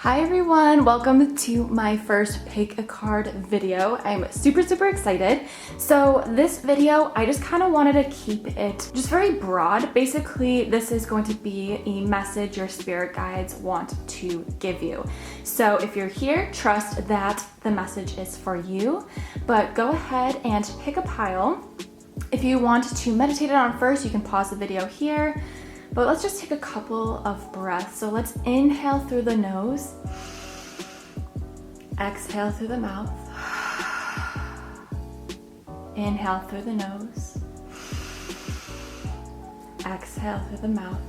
Hi everyone, welcome to my first pick a card video. I'm super excited. So this video, I just kind of wanted to keep it just very broad. Basically, this is going to be a message your spirit guides want to give you. So if you're here, trust that the message is for you, but go ahead and pick a pile. If you want to meditate it on first, you can pause the video here. But let's just take a couple of breaths. So let's inhale through the nose, exhale through the mouth, inhale through the nose, exhale through the mouth.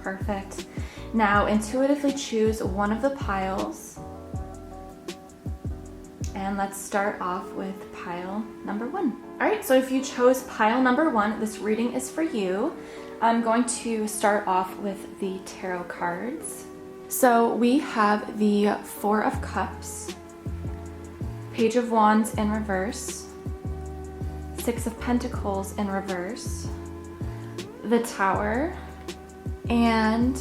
Perfect. Now intuitively choose one of the piles. And let's start off with pile number one. All right, so if you chose pile number one, this reading is for you. I'm going to start off with the tarot cards. So we have the Four of Cups, Page of Wands in reverse, Six of Pentacles in reverse, the Tower, and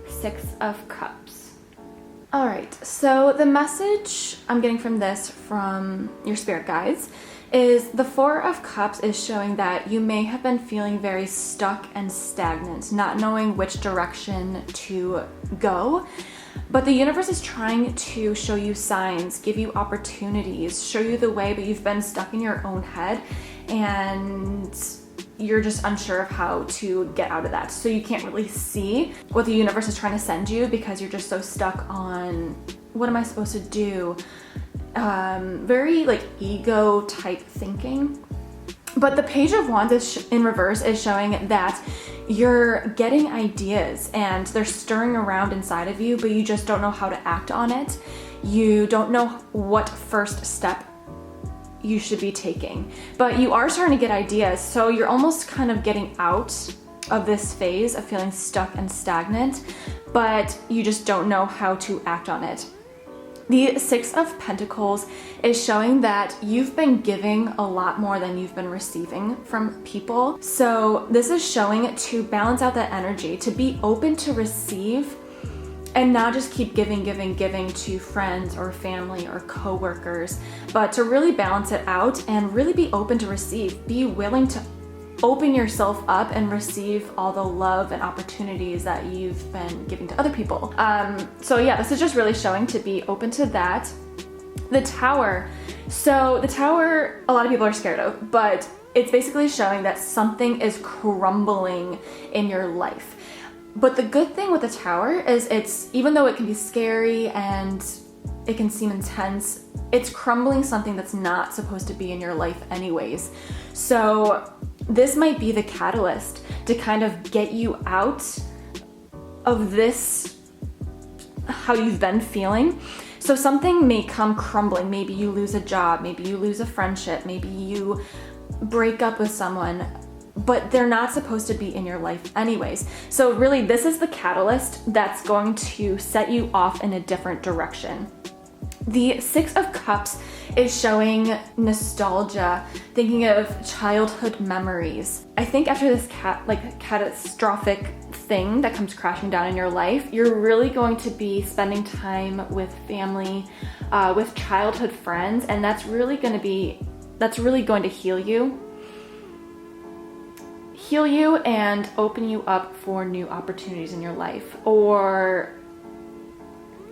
Six of Cups. All right, so the message I'm getting from this, from your spirit guides, is the Four of Cups is showing that you may have been feeling very stuck and stagnant, not knowing which direction to go. But the universe is trying to show you signs, give you opportunities, show you the way, but you've been stuck in your own head and you're just unsure of how to get out of that. So you can't really see what the universe is trying to send you because you're just so stuck on, what am I supposed to do? Very like ego type thinking. But the Page of Wands is in reverse is showing that you're getting ideas and they're stirring around inside of you, but you just don't know how to act on it. You don't know what first step you should be taking, but you are starting to get ideas. So you're almost kind of getting out of this phase of feeling stuck and stagnant, but you just don't know how to act on it. The Six of Pentacles is showing that you've been giving a lot more than you've been receiving from people. So this is showing to balance out that energy, to be open to receive and not just keep giving to friends or family or coworkers, but to really balance it out and really be open to receive. Be willing to open yourself up and receive all the love and opportunities that you've been giving to other people. So yeah, this is just really showing to be open to that. The Tower. So the Tower, a lot of people are scared of, but it's basically showing that something is crumbling in your life. But the good thing with the Tower is it's, even though it can be scary and it can seem intense, it's crumbling something that's not supposed to be in your life anyways. So this might be the catalyst to kind of get you out of this, how you've been feeling. So something may come crumbling. Maybe you lose a job, maybe you lose a friendship, maybe you break up with someone, but they're not supposed to be in your life anyways. So really, this is the catalyst that's going to set you off in a different direction. The Six of Cups is showing nostalgia, thinking of childhood memories. I think after this catastrophic thing that comes crashing down in your life, you're really going to be spending time with family, with childhood friends, and that's really going to heal you and open you up for new opportunities in your life. Or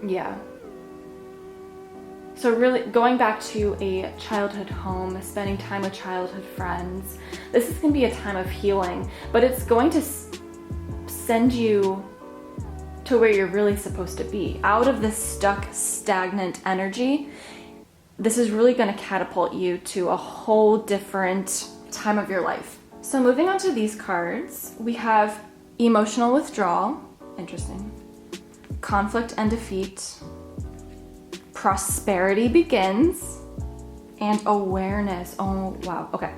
yeah. So really going back to a childhood home, spending time with childhood friends, this is going to be a time of healing, but it's going to send you to where you're really supposed to be. Out of this stuck, stagnant energy, this is really going to catapult you to a whole different time of your life. So moving on to these cards, we have emotional withdrawal, interesting, conflict and defeat, prosperity begins, and awareness. Oh, wow. Okay.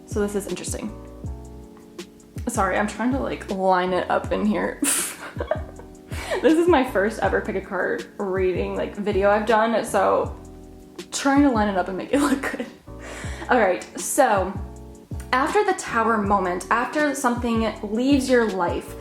So this is interesting. Sorry, I'm trying to line it up in here. This is my first ever pick a card reading video I've done, so trying to line it up and make it look good. All right, so after the Tower moment, after something leaves your life,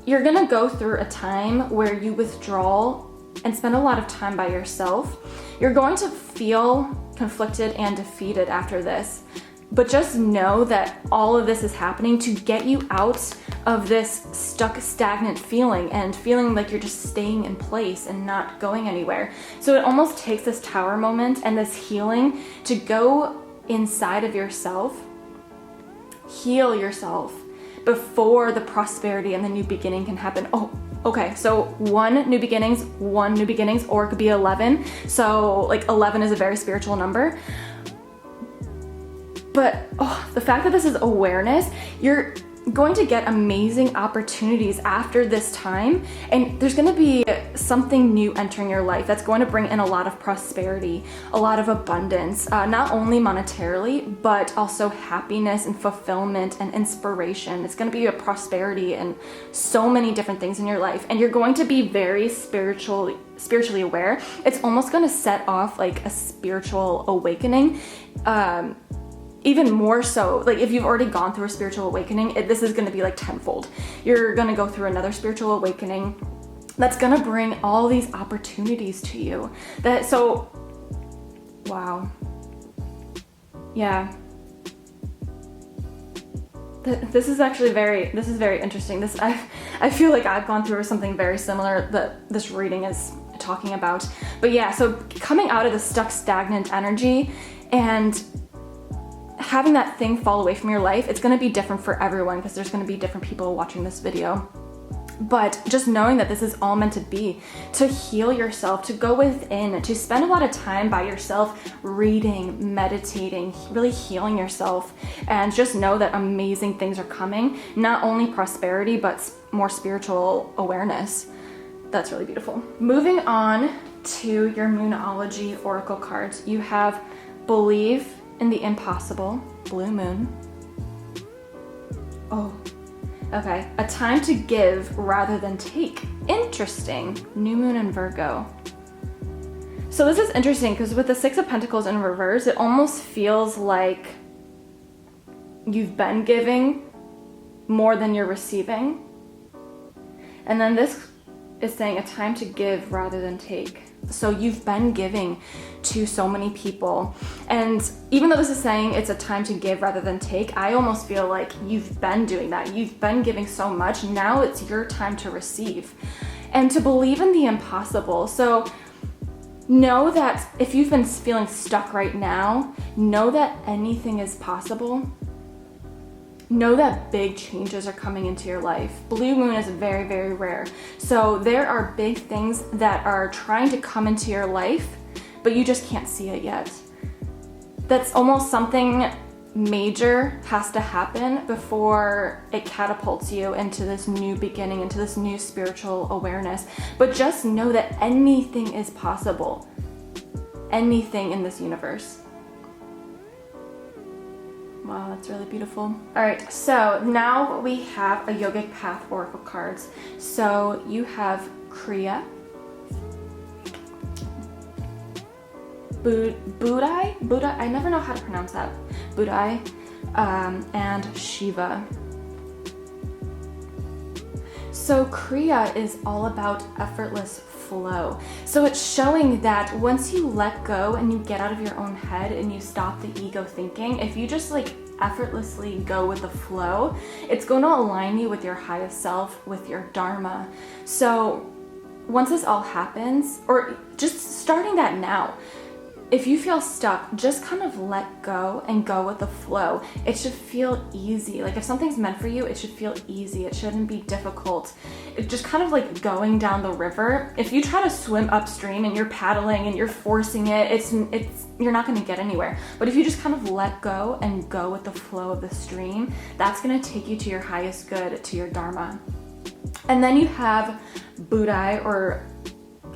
you're gonna go through a time where you withdraw and spend a lot of time by yourself. You're going to feel conflicted and defeated after this. But just know that all of this is happening to get you out of this stuck, stagnant feeling and feeling like you're just staying in place and not going anywhere. So it almost takes this tower moment and this healing to go inside of yourself, heal yourself before the prosperity and the new beginning can happen. Oh, okay, so one new beginnings, or it could be 11. So like 11 is a very spiritual number. But the fact that this is awareness, you're going to get amazing opportunities after this time, and there's going to be something new entering your life that's going to bring in a lot of prosperity, a lot of abundance, not only monetarily, but also happiness and fulfillment and inspiration. It's going to be a prosperity and so many different things in your life, and you're going to be very spiritually aware. It's almost going to set off like a spiritual awakening. Even more so, like if you've already gone through a spiritual awakening, this is going to be like tenfold. You're going to go through another spiritual awakening that's going to bring all these opportunities to you. Wow. Yeah. This is actually very interesting. I feel like I've gone through something very similar that this reading is talking about. But yeah, so coming out of the stuck, stagnant energy and having that thing fall away from your life, it's going to be different for everyone because there's going to be different people watching this video. But just knowing that this is all meant to be, to heal yourself, to go within, to spend a lot of time by yourself, reading, meditating, really healing yourself, and just know that amazing things are coming, not only prosperity, but more spiritual awareness. That's really beautiful. Moving on to your Moonology Oracle cards, you have Believe in the Impossible, Blue Moon. Oh, okay. A time to give rather than take. Interesting. New Moon in Virgo. So this is interesting because with the Six of Pentacles in reverse, it almost feels like you've been giving more than you're receiving. And then this is saying a time to give rather than take. So you've been giving to so many people. And even though this is saying it's a time to give rather than take, I almost feel like you've been doing that. You've been giving so much. Now it's your time to receive and to believe in the impossible. So know that if you've been feeling stuck right now, know that anything is possible. Know that big changes are coming into your life. Blue moon is very, very rare. So there are big things that are trying to come into your life, but you just can't see it yet. That's almost something major has to happen before it catapults you into this new beginning, into this new spiritual awareness. But just know that anything is possible. Anything in this universe. Wow, that's really beautiful. All right, so now we have a Yogic Path Oracle cards. So you have Kriya, Buddha, I never know how to pronounce that, Buddha, and Shiva. So Kriya is all about effortless flow. So it's showing that once you let go and you get out of your own head and you stop the ego thinking, if you just like effortlessly go with the flow, it's going to align you with your highest self, with your dharma. So once this all happens, or just starting that now, if you feel stuck, just kind of let go and go with the flow. It should feel easy. Like if something's meant for you, it should feel easy. It shouldn't be difficult. It's just kind of like going down the river. If you try to swim upstream and you're paddling and you're forcing it, you're not going to get anywhere. But if you just kind of let go and go with the flow of the stream, that's going to take you to your highest good, to your dharma. And then you have Buddha, or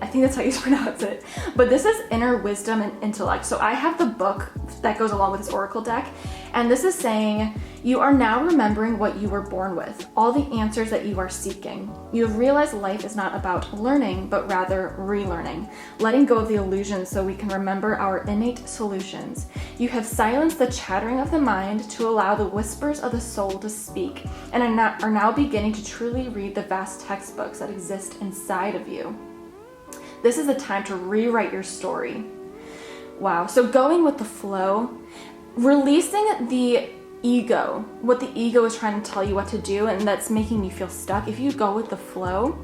I think that's how you pronounce it. But this is inner wisdom and intellect. So I have the book that goes along with this oracle deck, And this is saying, you are now remembering what you were born with, all the answers that you are seeking. You have realized life is not about learning, but rather relearning, letting go of the illusions so we can remember our innate solutions. You have silenced the chattering of the mind to allow the whispers of the soul to speak, and are now beginning to truly read the vast textbooks that exist inside of you. This is a time to rewrite your story. Wow. So going with the flow, releasing the ego, what the ego is trying to tell you what to do, and that's making you feel stuck. If you go with the flow,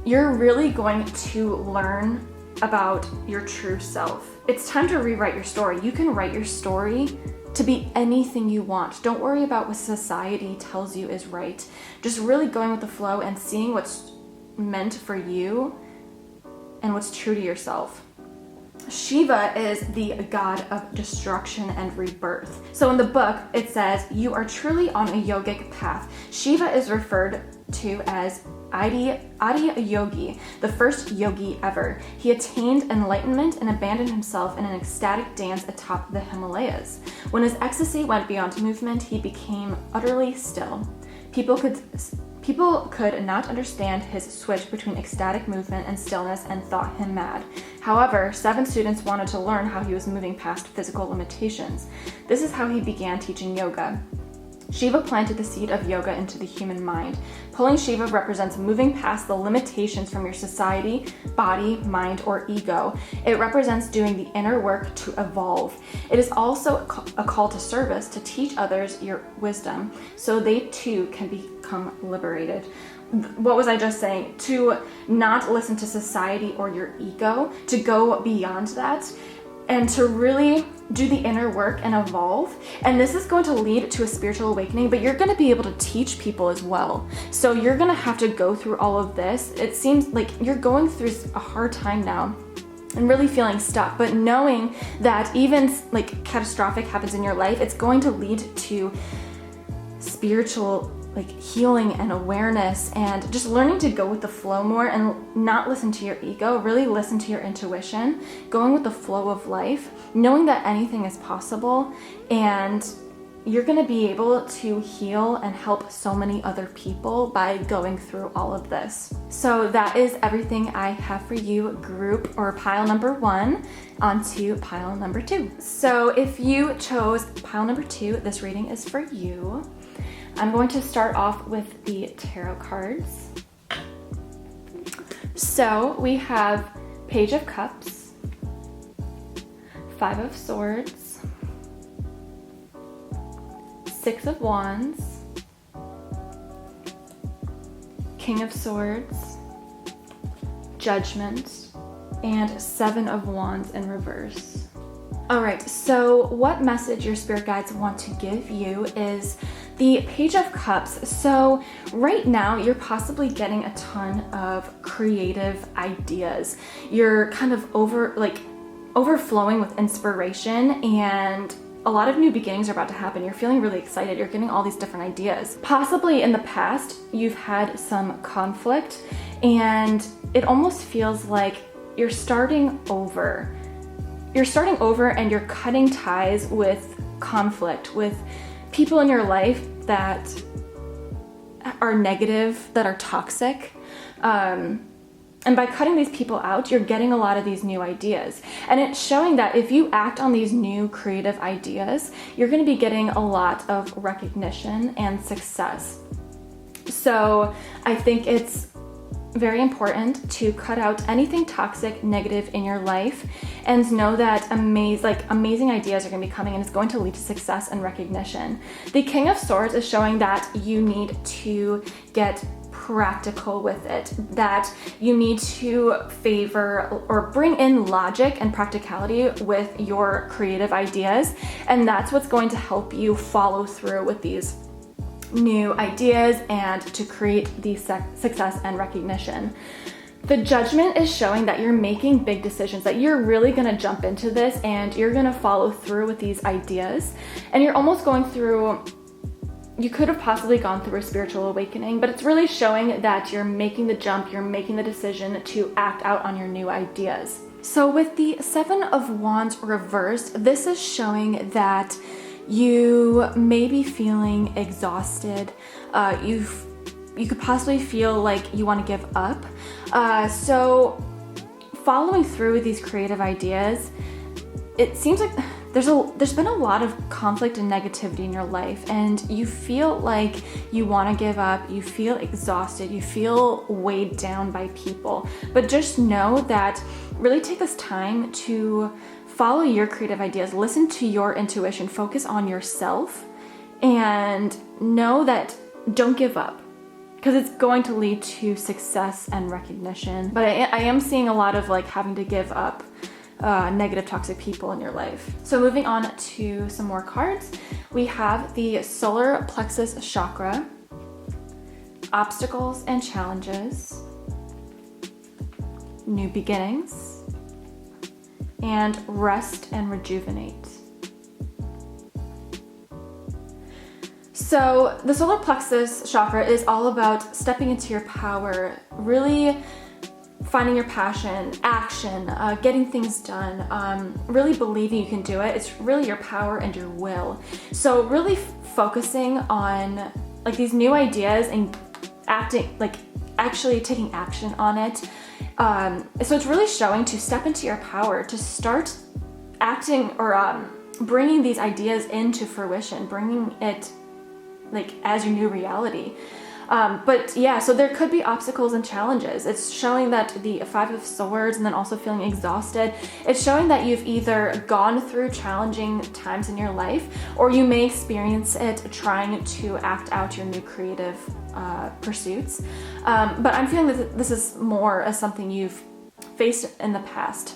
you're really going to learn about your true self. It's time to rewrite your story. You can write your story to be anything you want. Don't worry about what society tells you is right. Just really going with the flow and seeing what's meant for you and what's true to yourself. Shiva is the god of destruction and rebirth. So in the book, it says, you are truly on a yogic path. Shiva is referred to as Adi Yogi, the first yogi ever. He attained enlightenment and abandoned himself in an ecstatic dance atop the Himalayas. When his ecstasy went beyond movement, he became utterly still. People could not understand his switch between ecstatic movement and stillness and thought him mad. However, 7 students wanted to learn how he was moving past physical limitations. This is how he began teaching yoga. Shiva planted the seed of yoga into the human mind. Pulling Shiva represents moving past the limitations from your society, body, mind, or ego. It represents doing the inner work to evolve. It is also a call to service, to teach others your wisdom so they too can become liberated. What was I just saying? To not listen to society or your ego, to go beyond that, and to really do the inner work and evolve. And this is going to lead to a spiritual awakening, but you're going to be able to teach people as well. So you're going to have to go through all of this. It seems like you're going through a hard time now and really feeling stuck, but knowing that even like catastrophic happens in your life, it's going to lead to spiritual healing and awareness, and just learning to go with the flow more and not listen to your ego, really listen to your intuition, going with the flow of life, knowing that anything is possible, and you're going to be able to heal and help so many other people by going through all of this. So that is everything I have for you, group or pile number 1, onto pile number 2. So if you chose pile number 2, this reading is for you. I'm going to start off with the tarot cards. So we have Page of Cups, 5 of Swords, 6 of Wands, King of Swords, Judgment, and 7 of Wands in reverse. All right, so what message your spirit guides want to give you is the Page of Cups. So right now you're possibly getting a ton of creative ideas. You're kind of overflowing with inspiration, and a lot of new beginnings are about to happen. You're feeling really excited. You're getting all these different ideas. Possibly in the past, you've had some conflict, and it almost feels like you're starting over. You're starting over and you're cutting ties with conflict, with people in your life that are negative, that are toxic. And by cutting these people out, you're getting a lot of these new ideas. And it's showing that if you act on these new creative ideas, you're going to be getting a lot of recognition and success. So I think it's very important to cut out anything toxic, negative in your life, and know that amazing ideas are going to be coming, and it's going to lead to success and recognition. The King of Swords is showing that you need to get practical with it, that you need to favor or bring in logic and practicality with your creative ideas, and that's what's going to help you follow through with these new ideas and to create the success and recognition. The Judgment is showing that you're making big decisions, that you're really going to jump into this and you're going to follow through with these ideas, and you're almost going through, you could have possibly gone through a spiritual awakening, but it's really showing that you're making the jump, you're making the decision to act out on your new ideas. So with the 7 of Wands reversed, this is showing that You may be feeling exhausted. You could possibly feel like you want to give up. So following through with these creative ideas, it seems like there's been a lot of conflict and negativity in your life, and you feel like you want to give up, you feel exhausted, you feel weighed down by people. But just know that really take this time to follow your creative ideas, listen to your intuition, focus on yourself, and know that don't give up, because it's going to lead to success and recognition. But I am seeing a lot of like having to give up negative, toxic people in your life. So moving on to some more cards, we have the solar plexus chakra, obstacles and challenges, new beginnings, and rest and rejuvenate. So the solar plexus chakra is all about stepping into your power, really finding your passion, action, getting things done, really believing you can do it. It's really your power and your will. So really focusing on like these new ideas and acting, like actually taking action on it. So it's really showing to step into your power, to start acting or bringing these ideas into fruition, bringing it like as your new reality. But yeah, so there could be obstacles and challenges. It's showing that the Five of Swords, and then also feeling exhausted. It's showing that you've either gone through challenging times in your life, or you may experience it trying to act out your new creative pursuits. But I'm feeling that this is more as something you've faced in the past.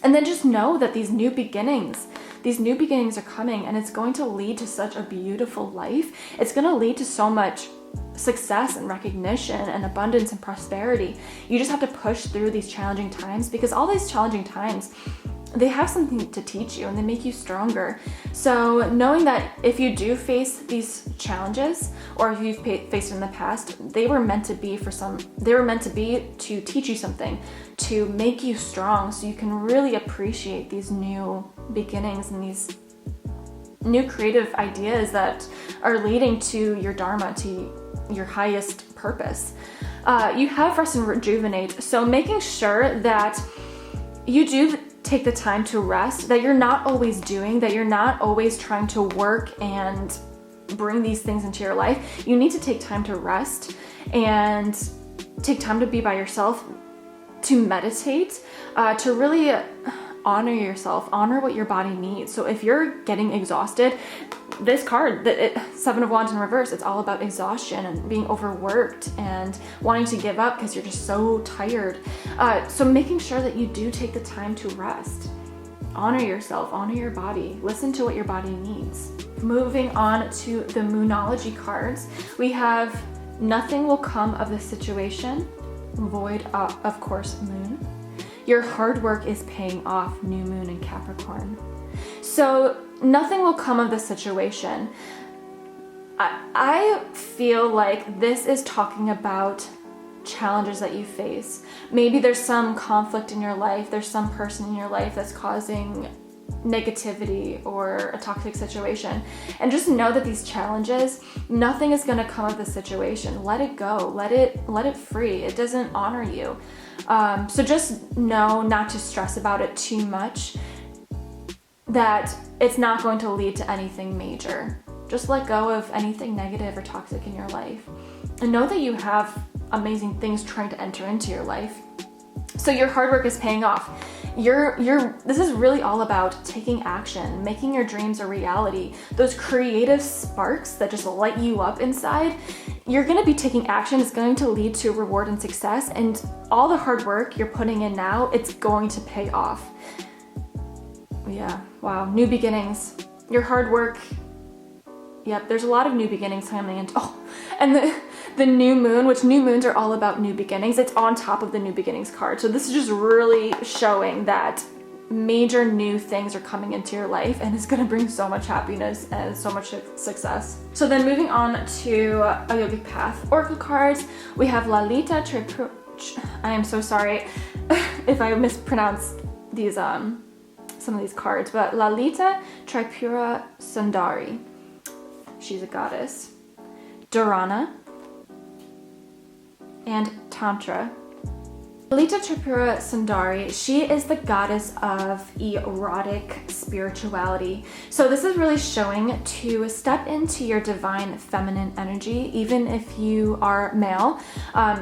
And then just know that these new beginnings are coming, and it's going to lead to such a beautiful life. It's going to lead to so much success and recognition and abundance and prosperity. You just have to push through these challenging times, because all these challenging times, they have something to teach you and they make you stronger. So knowing that if you do face these challenges, or if you've faced in the past, they were meant to be to teach you something, to make you strong, so you can really appreciate these new beginnings and these new creative ideas that are leading to your dharma, to your highest purpose. You have rest and rejuvenate, so making sure that you do take the time to rest, that you're not always doing, that you're not always trying to work and bring these things into your life. You need to take time to rest and take time to be by yourself, to meditate, to really honor yourself, honor what your body needs. So if you're getting exhausted, this card, Seven of Wands in reverse, it's all about exhaustion and being overworked and wanting to give up because you're just so tired. So making sure that you do take the time to rest. Honor yourself, honor your body, listen to what your body needs. Moving on to the Moonology cards, we have nothing will come of the situation, void of course moon. Your hard work is paying off, new moon in Capricorn. So nothing will come of the situation. I feel like this is talking about challenges that you face. Maybe there's some conflict in your life, there's some person in your life that's causing negativity or a toxic situation. And just know that these challenges, nothing is going to come of the situation. Let it go. Let it free. It doesn't honor you. So just know not to stress about it too much, that it's not going to lead to anything major. Just let go of anything negative or toxic in your life. And know that you have amazing things trying to enter into your life. So your hard work is paying off. This is really all about taking action, making your dreams a reality. Those creative sparks that just light you up inside, you're going to be taking action. It's going to lead to reward and success, and all the hard work you're putting in now, it's going to pay off. Yeah, wow, new beginnings. Your hard work, yep, there's a lot of new beginnings coming in. Oh, and the new moon, which new moons are all about new beginnings, it's on top of the new beginnings card. So this is just really showing that major new things are coming into your life, and it's going to bring so much happiness and so much success. So then moving on to a yogic path oracle cards, we have Lalita I am so sorry if I mispronounced these some of these cards, but Lalita Tripura Sundari, she's a goddess. Dharana and Tantra. Lalita Tripura Sundari, she is the goddess of erotic spirituality. So this is really showing to step into your divine feminine energy, even if you are male.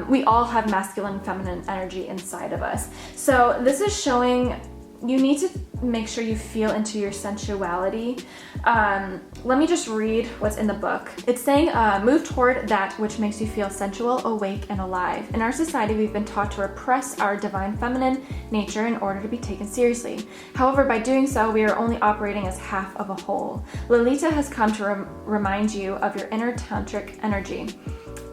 We all have masculine and feminine energy inside of us. So this is showing you need to make sure you feel into your sensuality. Let me just read what's in the book. It's saying, move toward that which makes you feel sensual, awake, and alive. In our society, we've been taught to repress our divine feminine nature in order to be taken seriously. However, by doing so, we are only operating as half of a whole. Lalita has come to remind you of your inner tantric energy,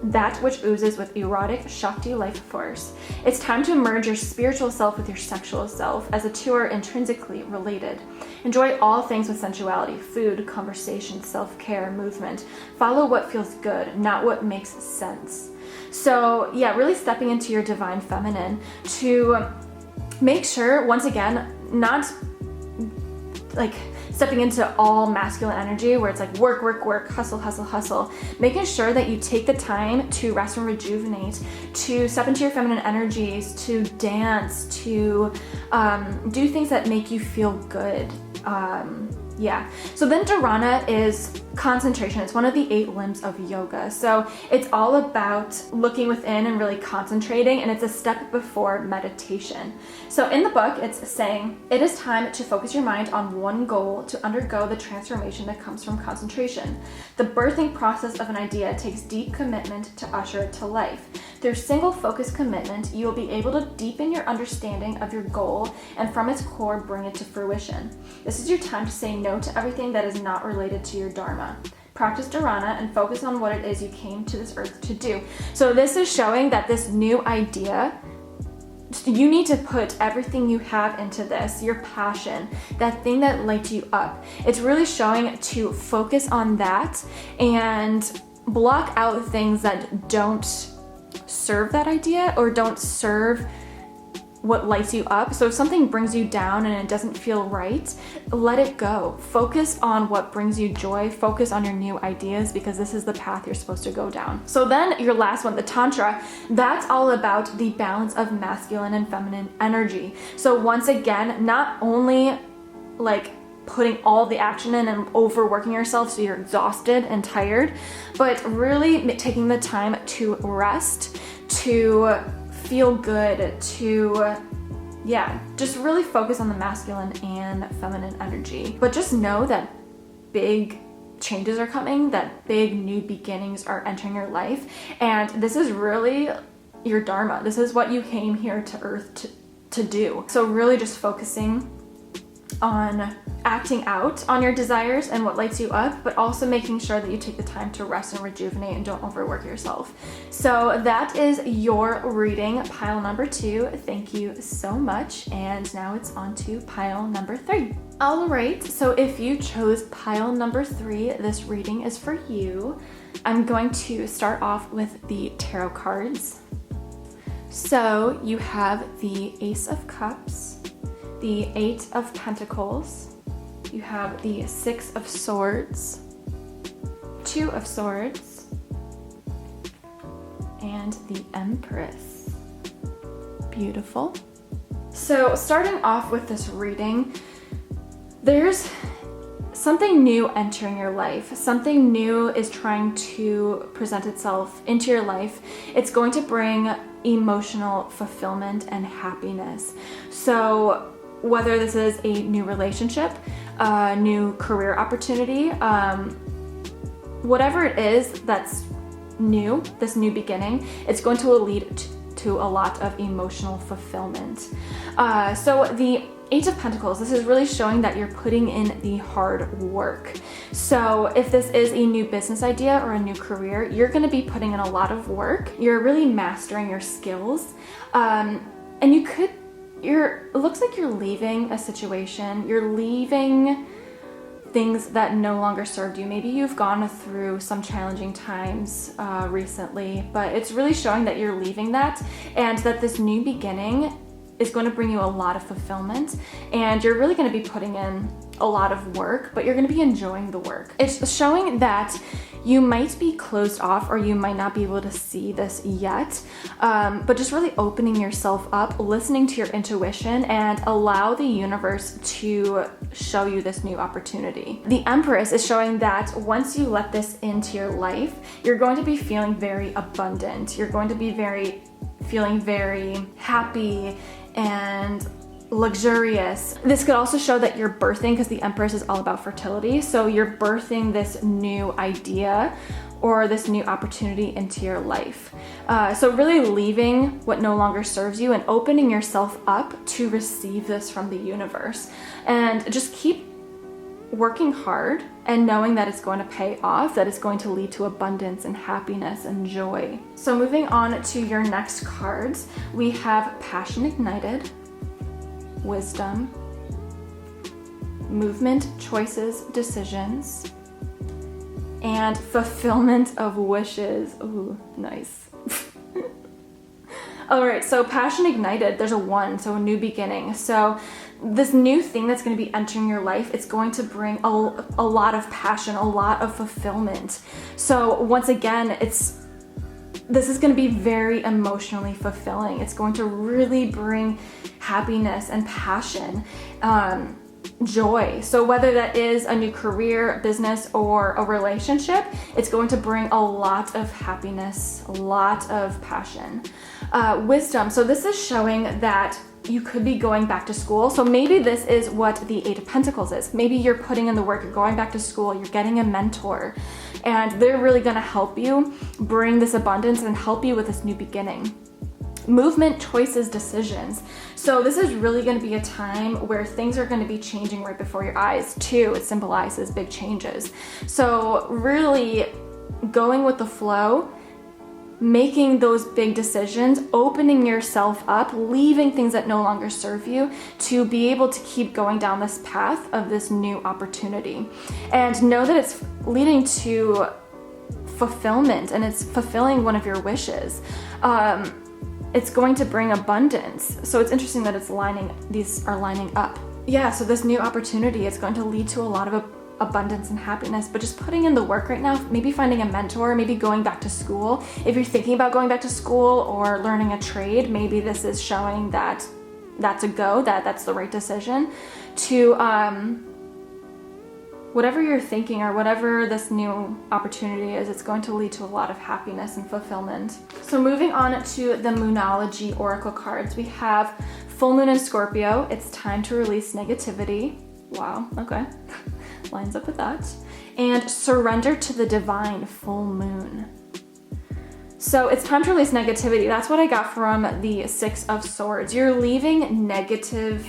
that which oozes with erotic Shakti life force. It's time to merge your spiritual self with your sexual self, as the two are intrinsically related. Enjoy all things with sensuality: food, conversation, self-care, movement. Follow what feels good, not what makes sense. So yeah, really stepping into your divine feminine to make sure, once again, not like stepping into all masculine energy where it's like work, work, work, hustle, hustle, hustle. Making sure that you take the time to rest and rejuvenate, to step into your feminine energies, to dance, to do things that make you feel good. Yeah. So then Dharana is concentration. It's one of the 8 limbs of yoga. So it's all about looking within and really concentrating, and it's a step before meditation. So in the book, it's saying, it is time to focus your mind on one goal to undergo the transformation that comes from concentration. The birthing process of an idea takes deep commitment to usher it to life. Through single focused commitment, you will be able to deepen your understanding of your goal and from its core bring it to fruition. This is your time to say no to everything that is not related to your dharma. Practice dharana and focus on what it is you came to this earth to do. So this is showing that this new idea, you need to put everything you have into this, your passion, that thing that lights you up. It's really showing to focus on that and block out things that don't serve that idea or don't serve what lights you up. So if something brings you down and it doesn't feel right, let it go. Focus on what brings you joy. Focus on your new ideas, because this is the path you're supposed to go down. So then your last one, the Tantra, that's all about the balance of masculine and feminine energy. So once again, not only like putting all the action in and overworking yourself so you're exhausted and tired, but really taking the time to rest, to feel good, to just really focus on the masculine and feminine energy. But just know that big changes are coming, that big new beginnings are entering your life, and this is really your dharma. This is what you came here to earth to do. So really just focusing on acting out on your desires and what lights you up, but also making sure that you take the time to rest and rejuvenate and don't overwork yourself. So that is your reading, pile number 2. Thank you so much. And now it's on to pile number 3. All right, so if you chose pile number 3, this reading is for you. I'm going to start off with the tarot cards. So you have the Ace of Cups, the 8 of Pentacles, you have the 6 of Swords, 2 of Swords, and the Empress. Beautiful. So starting off with this reading, there's something new entering your life. Something new is trying to present itself into your life. It's going to bring emotional fulfillment and happiness. So whether this is a new relationship, a new career opportunity, whatever it is that's new, this new beginning, it's going to lead to a lot of emotional fulfillment. So the 8 of Pentacles, this is really showing that you're putting in the hard work. So if this is a new business idea or a new career, you're going to be putting in a lot of work. You're really mastering your skills. And it looks like you're leaving a situation. You're leaving things that no longer served you. Maybe you've gone through some challenging times recently, but it's really showing that you're leaving that and that this new beginning is going to bring you a lot of fulfillment, and you're really going to be putting in a lot of work, but you're going to be enjoying the work. It's showing that you might be closed off, or you might not be able to see this yet, but just really opening yourself up, listening to your intuition, and allow the universe to show you this new opportunity. The Empress is showing that once you let this into your life, you're going to be feeling very abundant. You're going to be feeling very happy and luxurious. This could also show that you're birthing, because the Empress is all about fertility. So you're birthing this new idea or this new opportunity into your life. So really leaving what no longer serves you and opening yourself up to receive this from the universe. And just keep working hard and knowing that it's going to pay off, that it's going to lead to abundance and happiness and joy. So moving on to your next cards, we have Passion Ignited, Wisdom, Movement, Choices, Decisions, and Fulfillment of Wishes. Ooh, nice. All right, so Passion Ignited, there's a 1, so a new beginning. So this new thing that's going to be entering your life, it's going to bring a lot of passion, a lot of fulfillment. So once again, this is going to be very emotionally fulfilling. It's going to really bring happiness and passion, joy. So whether that is a new career, business, or a relationship, it's going to bring a lot of happiness, a lot of passion. Wisdom. So this is showing that you could be going back to school. So maybe this is what the 8 of Pentacles is. Maybe you're putting in the work, you're going back to school, you're getting a mentor, and they're really going to help you bring this abundance and help you with this new beginning. Movement, choices, decisions. So this is really going to be a time where things are going to be changing right before your eyes too. It symbolizes big changes. So really going with the flow, making those big decisions, opening yourself up, leaving things that no longer serve you to be able to keep going down this path of this new opportunity. And know that it's leading to fulfillment, and it's fulfilling one of your wishes. It's going to bring abundance. So it's interesting that these are lining up. Yeah, so this new opportunity is going to lead to a lot of abundance and happiness, but just putting in the work right now, maybe finding a mentor, maybe going back to school. If you're thinking about going back to school or learning a trade, maybe this is showing that that's a go, that's the right decision to whatever you're thinking or whatever this new opportunity is, it's going to lead to a lot of happiness and fulfillment. So moving on to the Moonology Oracle cards, we have Full Moon in Scorpio. It's time to release negativity. Wow, okay. Lines up with that. And Surrender to the Divine, Full Moon. So it's time to release negativity. That's what I got from the 6 of Swords. You're leaving negative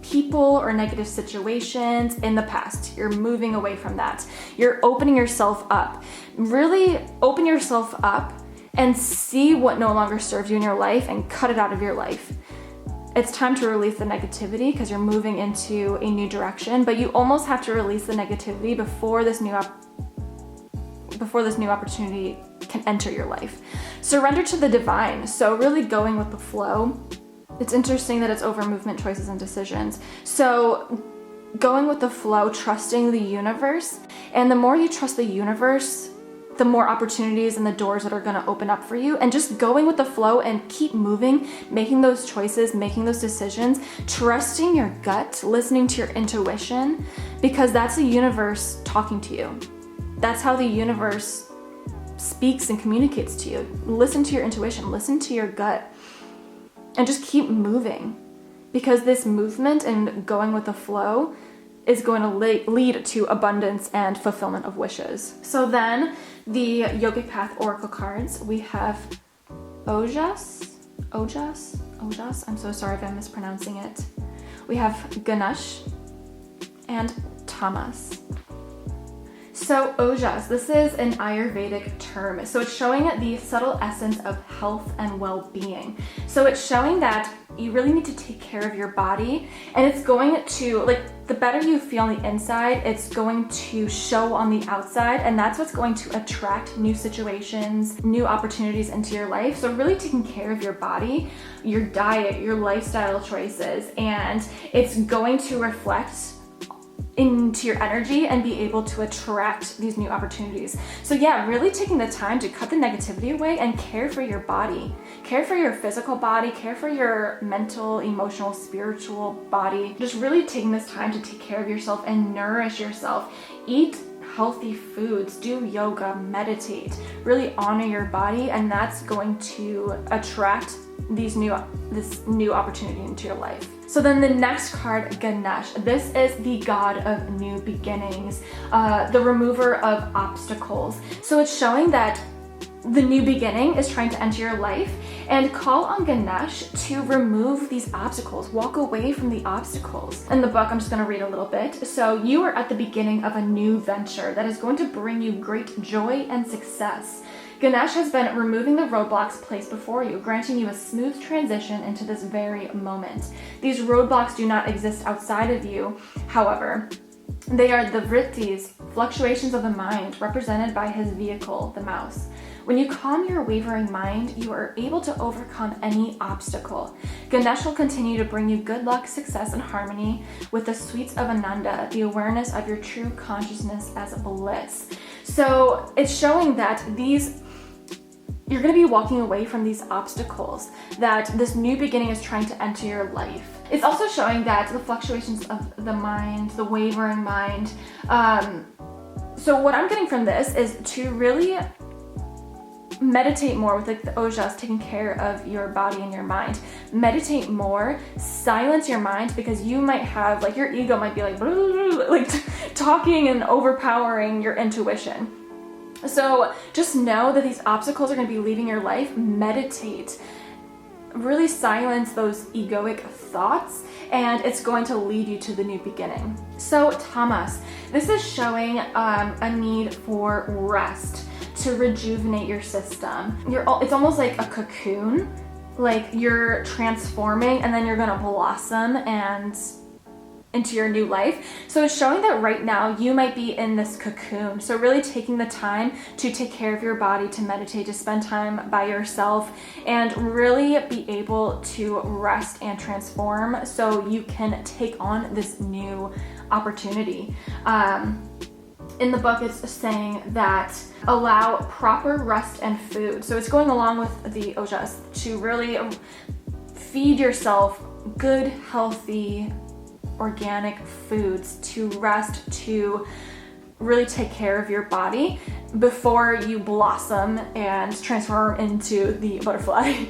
people or negative situations in the past. You're moving away from that. You're opening yourself up. Really open yourself up and see what no longer serves you in your life and cut it out of your life. It's time to release the negativity because you're moving into a new direction, but you almost have to release the negativity before this new opportunity can enter your life. Surrender to the divine. So really going with the flow. It's interesting that it's over movement, choices, and decisions. So going with the flow, trusting the universe. And the more you trust the universe, the more opportunities and the doors that are going to open up for you. And just going with the flow and keep moving, making those choices, making those decisions, trusting your gut, listening to your intuition, because that's the universe talking to you. That's how the universe speaks and communicates to you. Listen to your intuition, listen to your gut, and just keep moving, because this movement and going with the flow is going to lead to abundance and fulfillment of wishes. So then the Yogic Path Oracle cards, we have Ojas, I'm so sorry if I'm mispronouncing it. We have Ganesh and Tamas. So Ojas, this is an Ayurvedic term. So it's showing the subtle essence of health and well-being. So it's showing that you really need to take care of your body, and it's going to, like, the better you feel on the inside, it's going to show on the outside, and that's what's going to attract new situations, new opportunities into your life. So really taking care of your body, your diet, your lifestyle choices, and it's going to reflect into your energy and be able to attract these new opportunities. So yeah, really taking the time to cut the negativity away and care for your body. Care for your physical body, care for your mental, emotional, spiritual body. Just really taking this time to take care of yourself and nourish yourself. Eat healthy foods, do yoga, meditate, really honor your body, and that's going to attract this new opportunity into your life. So then the next card, Ganesh. This is the god of new beginnings, the remover of obstacles. So it's showing that the new beginning is trying to enter your life, and call on Ganesh to remove these obstacles. Walk away from the obstacles. In the book, I'm just going to read a little bit. So you are at the beginning of a new venture that is going to bring you great joy and success. Ganesh has been removing the roadblocks placed before you, granting you a smooth transition into this very moment. These roadblocks do not exist outside of you, however. They are the vrittis, fluctuations of the mind, represented by his vehicle, the mouse. When you calm your wavering mind, you are able to overcome any obstacle. Ganesh will continue to bring you good luck, success, and harmony with the sweets of Ananda, the awareness of your true consciousness as bliss. So it's showing that you're going to be walking away from these obstacles, that this new beginning is trying to enter your life. It's also showing that the fluctuations of the mind, the wavering mind. So what I'm getting from this is to really meditate more with, like, the ojas, taking care of your body and your mind. Meditate more, silence your mind, because you might have, like, your ego might be like, blah, blah, blah, like talking and overpowering your intuition. So just know that these obstacles are going to be leaving your life. Meditate. Really silence those egoic thoughts, and it's going to lead you to the new beginning. So Tamas, this is showing a need for rest to rejuvenate your system. It's almost like a cocoon, like you're transforming and then you're going to blossom and into your new life. So it's showing that right now you might be in this cocoon. So really taking the time to take care of your body, to meditate, to spend time by yourself, and really be able to rest and transform so you can take on this new opportunity. In the book, it's saying that allow proper rest and food. So it's going along with the ojas to really feed yourself good, healthy, organic foods, to rest, to really take care of your body before you blossom and transform into the butterfly.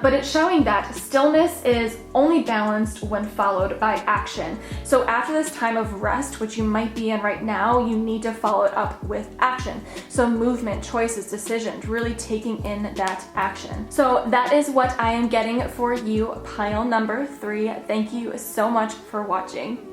But it's showing that stillness is only balanced when followed by action. So after this time of rest, which you might be in right now, you need to follow it up with action. So movement, choices, decisions, really taking in that action. So that is what I am getting for you, pile number 3. Thank you so much for watching.